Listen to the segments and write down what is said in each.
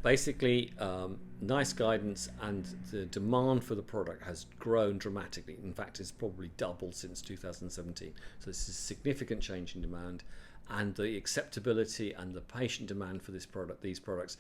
Basically, nice guidance, and the demand for the product has grown dramatically. In fact, it's probably doubled since 2017. So this is a significant change in demand, and the acceptability and the patient demand for these products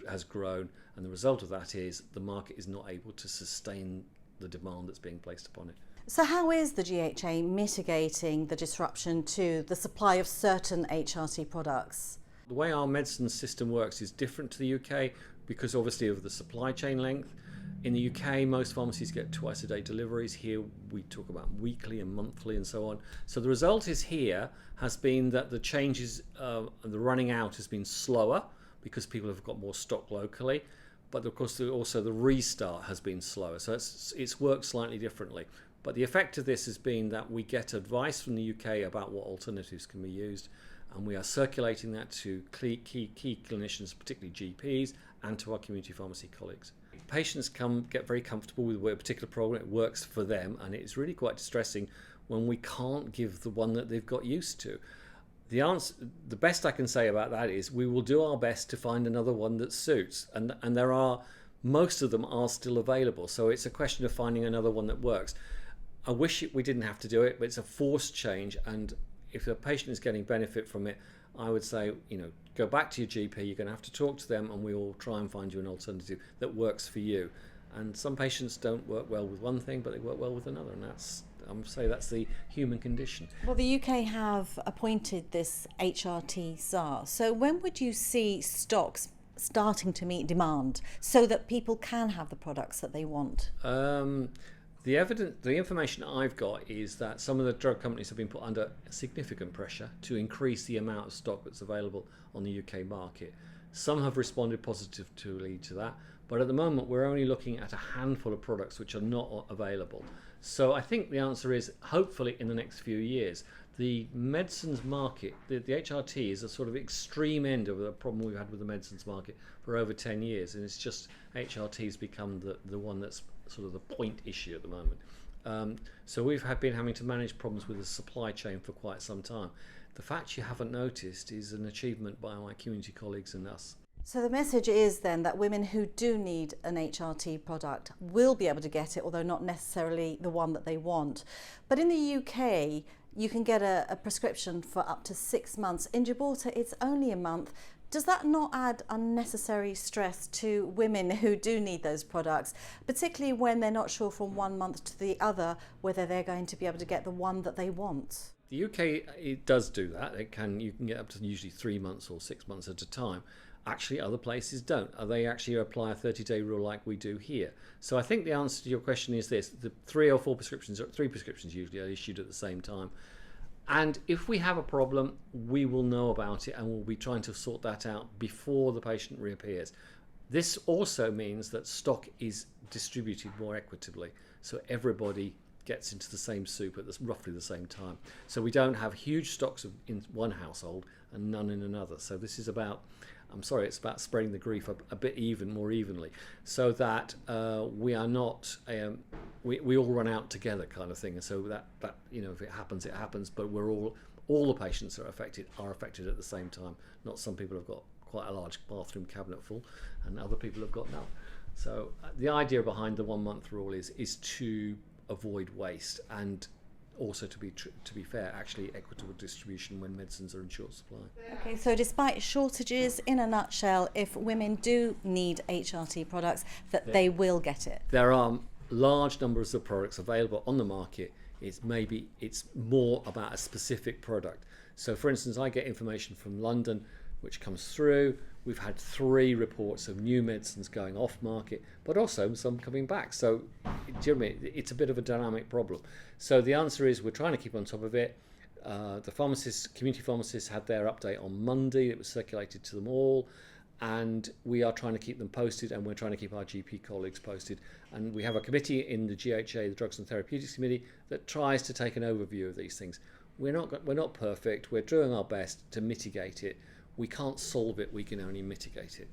has grown. And the result of that is the market is not able to sustain the demand that's being placed upon it. So how is the GHA mitigating the disruption to the supply of certain HRT products? The way our medicine system works is different to the UK because obviously of the supply chain length. In the UK, most pharmacies get twice a day deliveries. Here we talk about weekly and monthly and so on. So the result is here has been that the changes, the running out has been slower because people have got more stock locally. But of course also the restart has been slower. So it's worked slightly differently. But the effect of this has been that we get advice from the UK about what alternatives can be used, and we are circulating that to key clinicians, particularly GPs, and to our community pharmacy colleagues. Patients get very comfortable with a particular program, it works for them, and it's really quite distressing when we can't give the one that they've got used to. The best I can say about that is we will do our best to find another one that suits, and most of them are still available, so it's a question of finding another one that works. I wish we didn't have to do it, but it's a forced change, and if a patient is getting benefit from it, I would say, go back to your GP, you're going to have to talk to them, and we will try and find you an alternative that works for you. And some patients don't work well with one thing, but they work well with another, and I'm saying that's the human condition. Well, the UK have appointed this HRT SAR. So when would you see stocks starting to meet demand so that people can have the products that they want? The information I've got is that some of the drug companies have been put under significant pressure to increase the amount of stock that's available on the UK market. Some have responded positively to that, but at the moment we're only looking at a handful of products which are not available. So I think the answer is hopefully in the next few years. The medicines market, the HRT is a sort of extreme end of the problem we've had with the medicines market for over 10 years, and it's just HRT's become the one that's sort of the point issue at the moment. So we've been having to manage problems with the supply chain for quite some time. The fact you haven't noticed is an achievement by my community colleagues and us. So the message is then that women who do need an HRT product will be able to get it, although not necessarily the one that they want. But in the UK, you can get a prescription for up to 6 months. In Gibraltar, it's only a month. Does that not add unnecessary stress to women who do need those products, particularly when they're not sure from 1 month to the other whether they're going to be able to get the one that they want? The UK, it does do that. You can get up to usually 3 months or 6 months at a time. Actually, other places don't. They actually apply a 30-day rule like we do here. So I think the answer to your question is this: the 3 prescriptions usually are issued at the same time. And if we have a problem, we will know about it and we'll be trying to sort that out before the patient reappears. This also means that stock is distributed more equitably, so everybody gets into the same soup at roughly the same time. So we don't have huge stocks in one household and none in another. So this is about, it's about spreading the grief a bit more evenly, so that we are not, we all run out together kind of thing. And so that if it happens, it happens, but all the patients are affected at the same time. Not some people have got quite a large bathroom cabinet full and other people have got none. So the idea behind the 1 month rule is to avoid waste, and also to be fair, actually equitable distribution when medicines are in short supply. Okay, so despite shortages, in a nutshell, if women do need HRT products, they will get it. There are large numbers of products available on the market. It's more about a specific product. So for instance, I get information from London which comes through. We've had 3 reports of new medicines going off market, but also some coming back. So it's a bit of a dynamic problem. So the answer is we're trying to keep on top of it. The community pharmacists had their update on Monday. It was circulated to them all, and we are trying to keep them posted, and we're trying to keep our GP colleagues posted. And we have a committee in the GHA, the Drugs and Therapeutics Committee, that tries to take an overview of these things. We're not perfect. We're doing our best to mitigate it. We can't solve it, we can only mitigate it.